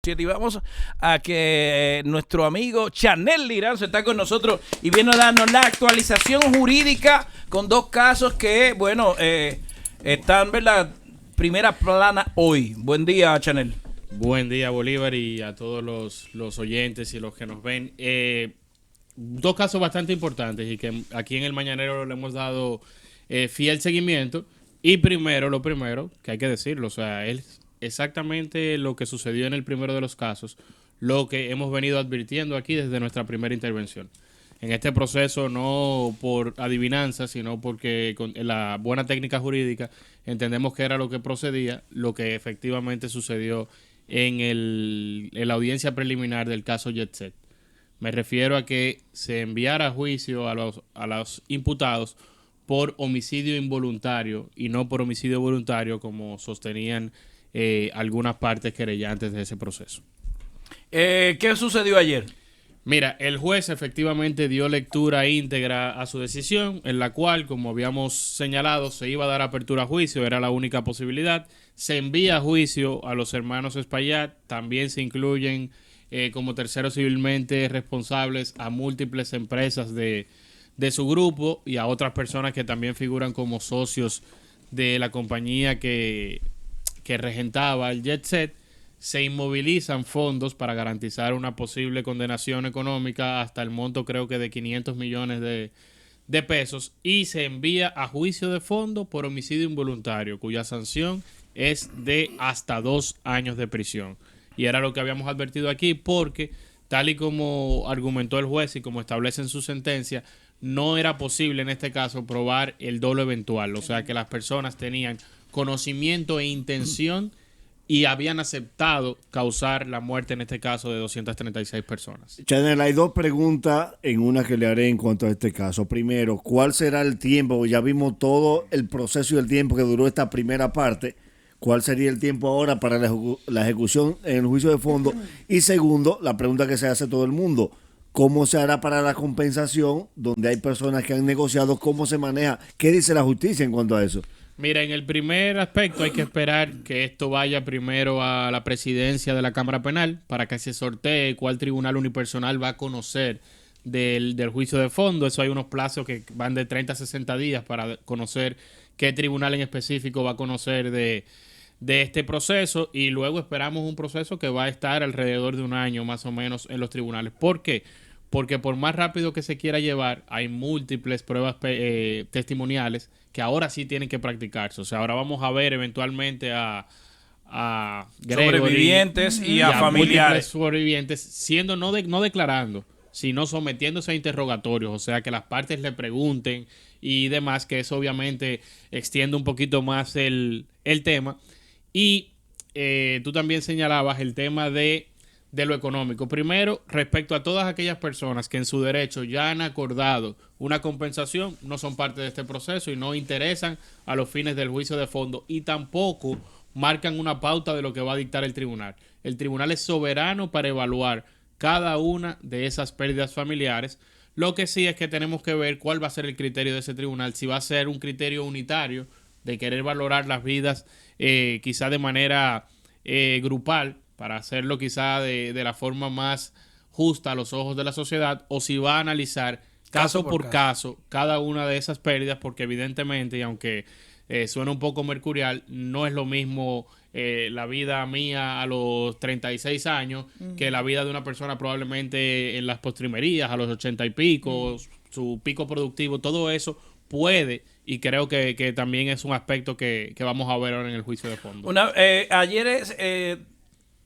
Y vamos a que nuestro amigo Chanel Liranzo está con nosotros y viene a darnos la actualización jurídica con dos casos que, bueno, están en la primera plana hoy. Buen día, Chanel. Buen día, Bolívar, y a todos los oyentes y los que nos ven. Dos casos bastante importantes y que aquí en el Mañanero le hemos dado fiel seguimiento. Y lo primero, que hay que decirlo, o sea, es exactamente lo que sucedió en el primero de los casos, lo que hemos venido advirtiendo aquí desde nuestra primera intervención. En este proceso, no por adivinanza, sino porque con la buena técnica jurídica entendemos que era lo que procedía, lo que efectivamente sucedió en la audiencia preliminar del caso Jet Set. Me refiero a que se enviara a juicio a los imputados por homicidio involuntario y no por homicidio voluntario, como sostenían algunas partes querellantes de ese proceso. ¿Qué sucedió ayer? Mira, el juez efectivamente dio lectura íntegra a su decisión, en la cual, como habíamos señalado, se iba a dar apertura a juicio, era la única posibilidad. Se envía a juicio a los hermanos Espaillat, también se incluyen como terceros civilmente responsables a múltiples empresas de su grupo y a otras personas que también figuran como socios de la compañía que regentaba el Jet Set. Se inmovilizan fondos para garantizar una posible condenación económica hasta el monto, creo que de 500 millones de pesos, y se envía a juicio de fondo por homicidio involuntario, cuya sanción es de hasta 2 años de prisión. Y era lo que habíamos advertido aquí, porque tal y como argumentó el juez y como establece en su sentencia, no era posible en este caso probar el dolo eventual, o sea que las personas tenían conocimiento e intención y habían aceptado causar la muerte, en este caso, de 236 personas. Chanel, hay dos preguntas en una que le haré en cuanto a este caso. Primero, ¿cuál será el tiempo? Ya vimos todo el proceso y el tiempo que duró esta primera parte. ¿Cuál sería el tiempo ahora para la ejecución en el juicio de fondo? Y segundo, la pregunta que se hace todo el mundo. ¿Cómo se hará para la compensación donde hay personas que han negociado? ¿Cómo se maneja? ¿Qué dice la justicia en cuanto a eso? Mira, en el primer aspecto hay que esperar que esto vaya primero a la presidencia de la Cámara Penal para que se sortee cuál tribunal unipersonal va a conocer del juicio de fondo. Eso hay unos plazos que van de 30 a 60 días para conocer qué tribunal en específico va a conocer de este proceso, y luego esperamos un proceso que va a estar alrededor de 1 año más o menos en los tribunales. ¿Por qué? Porque por más rápido que se quiera llevar, hay múltiples pruebas testimoniales que ahora sí tienen que practicarse. O sea, ahora vamos a ver eventualmente a Gregory, sobrevivientes y a familiares sobrevivientes siendo no declarando, sino sometiéndose a interrogatorios. O sea, que las partes le pregunten y demás, que eso obviamente extiende un poquito más el tema. Y tú también señalabas el tema de lo económico. Primero, respecto a todas aquellas personas que en su derecho ya han acordado una compensación, no son parte de este proceso y no interesan a los fines del juicio de fondo, y tampoco marcan una pauta de lo que va a dictar el tribunal. El tribunal es soberano para evaluar cada una de esas pérdidas familiares. Lo que sí es que tenemos que ver cuál va a ser el criterio de ese tribunal, si va a ser un criterio unitario de querer valorar las vidas quizá de manera grupal, para hacerlo quizá de la forma más justa a los ojos de la sociedad, o si va a analizar caso por caso cada una de esas pérdidas, porque evidentemente, y aunque suena un poco mercurial, no es lo mismo la vida mía a los 36 años que la vida de una persona probablemente en las postrimerías a los 80 y pico, su pico productivo. Todo eso puede, y creo que también es un aspecto que vamos a ver ahora en el juicio de fondo. Ayer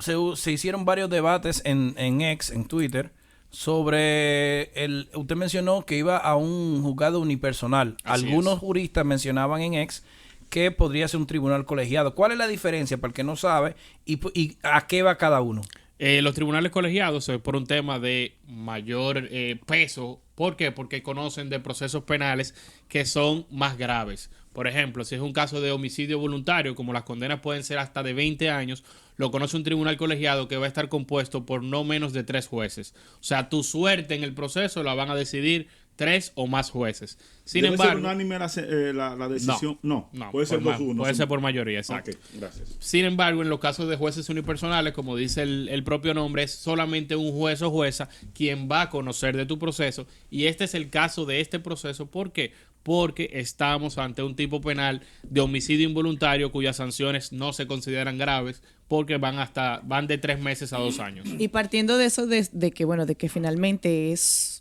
se hicieron varios debates en X, en Twitter, sobre usted mencionó que iba a un juzgado unipersonal. Así Algunos es. juristas mencionaban en X que podría ser un tribunal colegiado. ¿Cuál es la diferencia para el que no sabe y a qué va cada uno? Los tribunales colegiados es por un tema de mayor peso. ¿Por qué? Porque conocen de procesos penales que son más graves. Por ejemplo, si es un caso de homicidio voluntario, como las condenas pueden ser hasta de 20 años, lo conoce un tribunal colegiado que va a estar compuesto por no menos de 3 jueces. O sea, tu suerte en el proceso la van a decidir 3 o más jueces. Sin ¿Debe embargo, ser unánime la decisión? No. Puede ser por 2-1. puede ser por mayoría, exacto. Ok, gracias. Sin embargo, en los casos de jueces unipersonales, como dice el propio nombre, es solamente un juez o jueza quien va a conocer de tu proceso. Y este es el caso de este proceso. ¿Por qué? Porque estamos ante un tipo penal de homicidio involuntario cuyas sanciones no se consideran graves porque van de 3 meses a 2 años. Y partiendo de eso, de que finalmente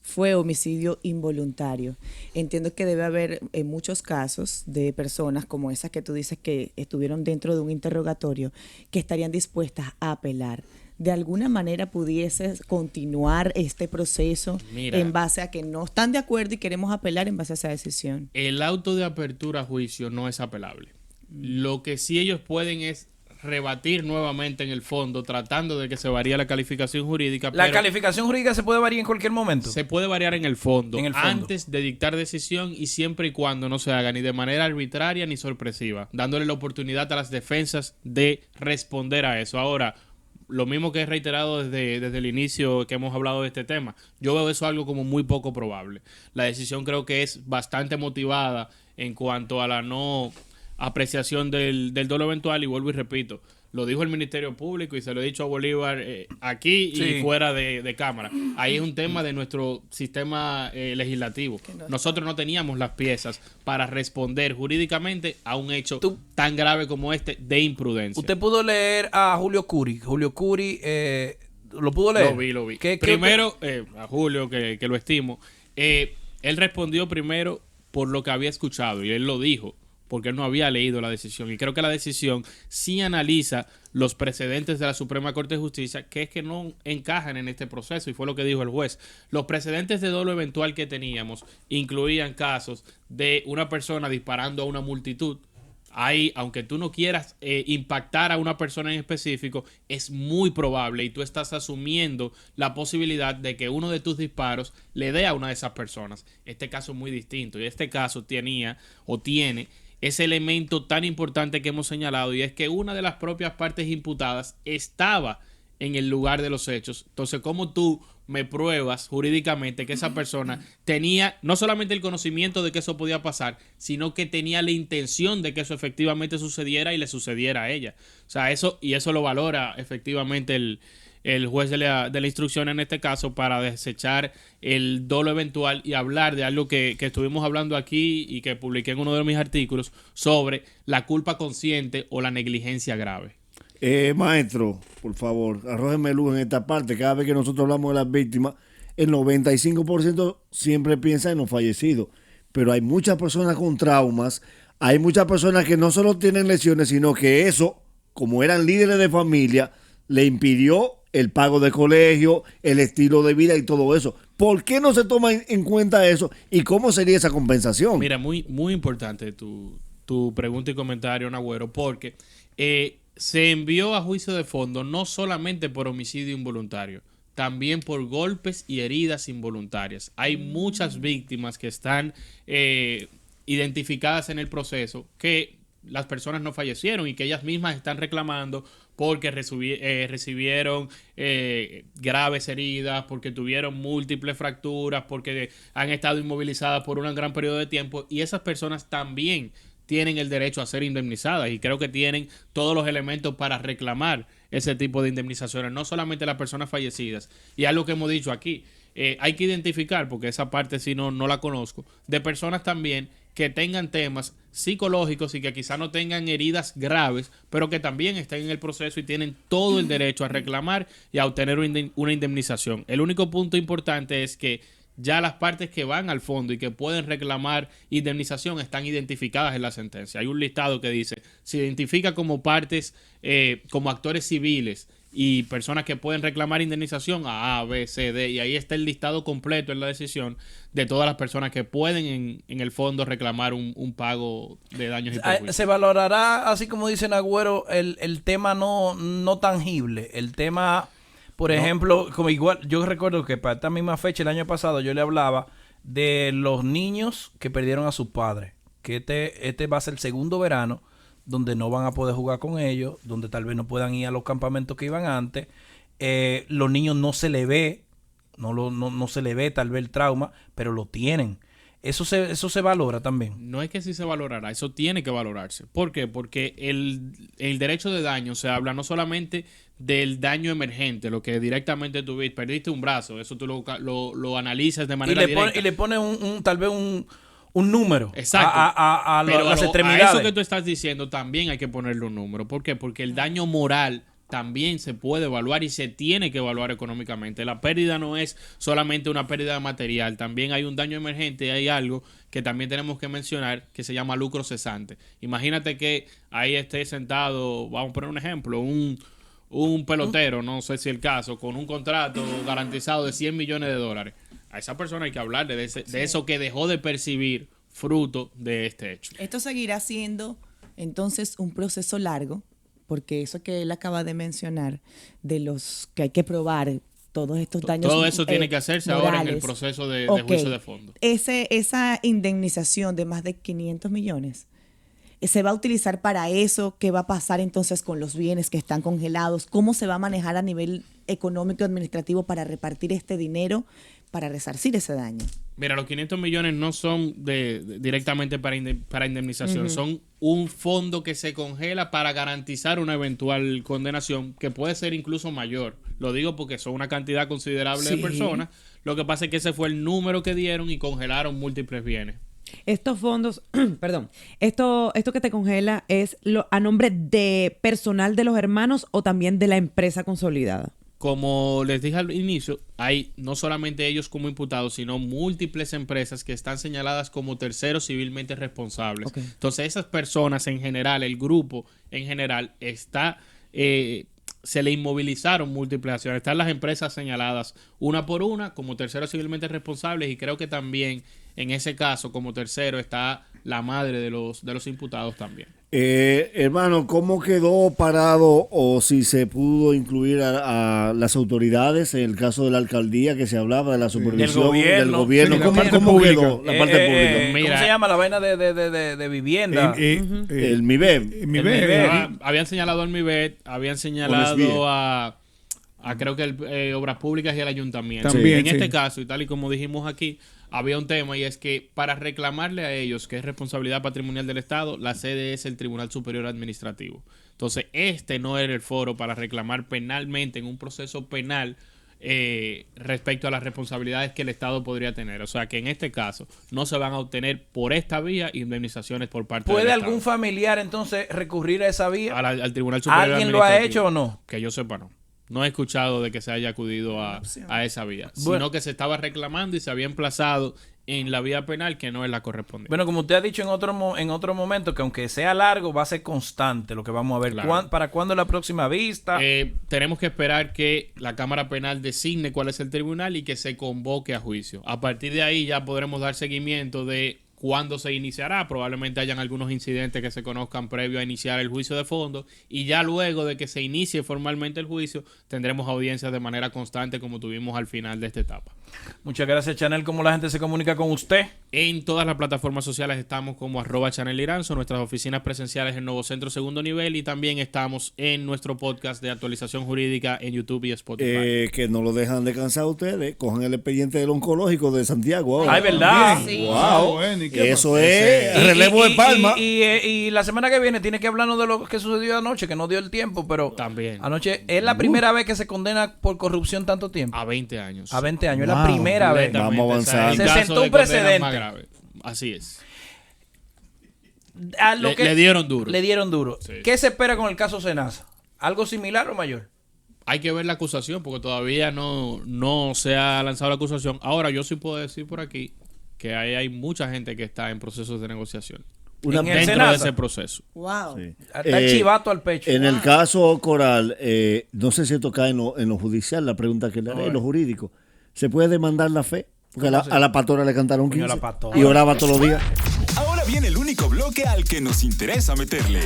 fue homicidio involuntario, entiendo que debe haber en muchos casos de personas como esas que tú dices que estuvieron dentro de un interrogatorio que estarían dispuestas a apelar. ¿De alguna manera pudiese continuar este proceso en base a que no están de acuerdo y queremos apelar en base a esa decisión? El auto de apertura a juicio no es apelable. Lo que sí ellos pueden es rebatir nuevamente en el fondo, tratando de que se varíe la calificación jurídica. ¿La calificación jurídica se puede variar en cualquier momento? Se puede variar en el fondo, En el fondo. antes de dictar decisión y siempre y cuando no se haga ni de manera arbitraria ni sorpresiva, dándole la oportunidad a las defensas de responder a eso. Ahora, lo mismo que he reiterado desde el inicio que hemos hablado de este tema, yo veo eso algo como muy poco probable. La decisión creo que es bastante motivada en cuanto a la no apreciación del dolo eventual, y vuelvo y repito, lo dijo el Ministerio Público y se lo he dicho a Bolívar aquí y fuera de cámara. Ahí es un tema de nuestro sistema legislativo. Nosotros no teníamos las piezas para responder jurídicamente a un hecho tan grave como este de imprudencia. Usted pudo leer a Julio Curi. Julio Curi, ¿lo pudo leer? Lo vi. Primero, a Julio, que lo estimo, él respondió primero por lo que había escuchado y él lo dijo, porque él no había leído la decisión. Y creo que la decisión sí analiza los precedentes de la Suprema Corte de Justicia, que es que no encajan en este proceso, y fue lo que dijo el juez. Los precedentes de dolo eventual que teníamos incluían casos de una persona disparando a una multitud. Ahí, aunque tú no quieras impactar a una persona en específico, es muy probable y tú estás asumiendo la posibilidad de que uno de tus disparos le dé a una de esas personas. Este caso es muy distinto, y este caso tiene ese elemento tan importante que hemos señalado, y es que una de las propias partes imputadas estaba en el lugar de los hechos. Entonces, ¿cómo tú me pruebas jurídicamente que esa persona tenía no solamente el conocimiento de que eso podía pasar, sino que tenía la intención de que eso efectivamente sucediera y le sucediera a ella? O sea, eso lo valora efectivamente el juez de la instrucción en este caso, para desechar el dolo eventual y hablar de algo que estuvimos hablando aquí y que publiqué en uno de mis artículos sobre la culpa consciente o la negligencia grave. Maestro, por favor, arrójeme luz en esta parte. Cada vez que nosotros hablamos de las víctimas, el 95% siempre piensa en los fallecidos, pero hay muchas personas con traumas, hay muchas personas que no solo tienen lesiones, sino que eso, como eran líderes de familia, le impidió el pago de colegio, el estilo de vida y todo eso. ¿Por qué no se toma en cuenta eso y cómo sería esa compensación? Mira, muy, muy importante tu pregunta y comentario, Nagüero, porque se envió a juicio de fondo no solamente por homicidio involuntario, también por golpes y heridas involuntarias. Hay muchas víctimas que están identificadas en el proceso que las personas no fallecieron y que ellas mismas están reclamando porque recibieron graves heridas, porque tuvieron múltiples fracturas, porque han estado inmovilizadas por un gran periodo de tiempo, y esas personas también tienen el derecho a ser indemnizadas, y creo que tienen todos los elementos para reclamar ese tipo de indemnizaciones, no solamente las personas fallecidas. Y algo que hemos dicho aquí, hay que identificar, porque esa parte sí no la conozco, de personas también que tengan temas psicológicos y que quizá no tengan heridas graves, pero que también estén en el proceso y tienen todo el derecho a reclamar y a obtener una indemnización. El único punto importante es que ya las partes que van al fondo y que pueden reclamar indemnización están identificadas en la sentencia. Hay un listado que dice, se identifica como partes, como actores civiles y personas que pueden reclamar indemnización a B, C, D, y ahí está el listado completo en la decisión de todas las personas que pueden en el fondo reclamar un pago de daños y perjuicios. Se valorará, así como dice Nagüero, el tema no tangible, el tema, por ejemplo, como igual, yo recuerdo que para esta misma fecha el año pasado yo le hablaba de los niños que perdieron a sus padres, que este va a ser el segundo verano donde no van a poder jugar con ellos, donde tal vez no puedan ir a los campamentos que iban antes. Los niños no se le ve no se le ve tal vez el trauma, pero lo tienen. Eso se valora también. No es que sí se valorará, eso tiene que valorarse. ¿Por qué? Porque el derecho de daño se habla no solamente del daño emergente, lo que directamente tuviste, perdiste un brazo, eso tú lo analizas de manera directa. Y le pones tal vez un número. Exacto. a las extremidades. A eso que tú estás diciendo también hay que ponerle un número. ¿Por qué? Porque el daño moral también se puede evaluar y se tiene que evaluar económicamente. La pérdida no es solamente una pérdida material, también hay un daño emergente y hay algo que también tenemos que mencionar que se llama lucro cesante. Imagínate que ahí esté sentado, vamos a poner un ejemplo, un pelotero, no sé si el caso, con un contrato garantizado de $100 millones. A esa persona hay que hablarle de eso que dejó de percibir fruto de este hecho. Esto seguirá siendo entonces un proceso largo, porque eso que él acaba de mencionar, de los que hay que probar todos estos daños todo eso tiene que hacerse morales, ahora en el proceso de juicio de fondo. Esa indemnización de más de 500 millones, ¿se va a utilizar para eso? ¿Qué va a pasar entonces con los bienes que están congelados? ¿Cómo se va a manejar a nivel económico y administrativo para repartir este dinero para resarcir ese daño? Mira, los 500 millones no son directamente para indemnización, son un fondo que se congela para garantizar una eventual condenación que puede ser incluso mayor. Lo digo porque son una cantidad considerable de personas. Lo que pasa es que ese fue el número que dieron y congelaron múltiples bienes. Estos fondos, perdón, esto que te congela es a nombre de personal de los hermanos o también de la empresa consolidada. Como les dije al inicio, hay no solamente ellos como imputados, sino múltiples empresas que están señaladas como terceros civilmente responsables. Okay. Entonces, esas personas en general, el grupo en general, se le inmovilizaron múltiples acciones. Están las empresas señaladas una por una como terceros civilmente responsables y creo que también en ese caso como tercero está la madre de los imputados también. Hermano, ¿cómo quedó parado o si se pudo incluir a las autoridades en el caso de la alcaldía que se hablaba de la supervisión del gobierno? ¿Cómo quedó la parte pública? Mira, ¿cómo se llama la vaina de vivienda? El MIBED. Habían señalado al MIBED, habían señalado a creo que Obras Públicas y el Ayuntamiento. También, en este caso, y tal y como dijimos aquí, había un tema y es que para reclamarle a ellos, que es responsabilidad patrimonial del Estado, la sede es el Tribunal Superior Administrativo. Entonces, no era el foro para reclamar penalmente en un proceso penal respecto a las responsabilidades que el Estado podría tener. O sea, que en este caso no se van a obtener por esta vía indemnizaciones por parte del Estado. ¿Puede algún familiar entonces recurrir a esa vía? Al Tribunal Superior Administrativo. ¿Alguien lo ha hecho o no? Que yo sepa, no. No he escuchado de que se haya acudido a esa vía, sino que se estaba reclamando y se había emplazado en la vía penal que no es la correspondiente. Bueno, como usted ha dicho en otro momento, que aunque sea largo, va a ser constante lo que vamos a ver. Claro. ¿Para cuándo es la próxima vista? Tenemos que esperar que la Cámara Penal designe cuál es el tribunal y que se convoque a juicio. A partir de ahí ya podremos dar seguimiento de cuándo se iniciará. Probablemente hayan algunos incidentes que se conozcan previo a iniciar el juicio de fondo y ya luego de que se inicie formalmente el juicio tendremos audiencias de manera constante como tuvimos al final de esta etapa. Muchas gracias, Chanel. ¿Cómo la gente se comunica con usted? En todas las plataformas sociales estamos como @ChanelLiranzo, nuestras oficinas presenciales en Nuevo Centro Segundo Nivel y también estamos en nuestro podcast de actualización jurídica en YouTube y Spotify. Que no lo dejan descansar ustedes, cojan el expediente del oncológico de Santiago ahora. ¡Ay, verdad! Sí. ¡Wow! Eso es relevo de palma. Y la semana que viene tiene que hablarnos de lo que sucedió anoche, que no dio el tiempo, pero también anoche es la primera vez que se condena por corrupción tanto tiempo. A 20 años. A 20 años, es la primera vez. Vamos a avanzar. Se sentó un precedente. Así es. Le dieron duro. Le dieron duro. Sí. ¿Qué se espera con el caso Senasa? ¿Algo similar o mayor? Hay que ver la acusación porque todavía no se ha lanzado la acusación. Ahora, yo sí puedo decir por aquí que hay mucha gente que está en procesos de negociación. Dentro de ese proceso. Wow. Sí. Está el chivato al pecho. En el caso Coral, no sé si esto cae en lo judicial, la pregunta que le haré, en lo jurídico. ¿Se puede demandar la fe? Porque a la pastora le cantaron 15 y oraba todos los días. Ahora viene el único bloque al que nos interesa meterle.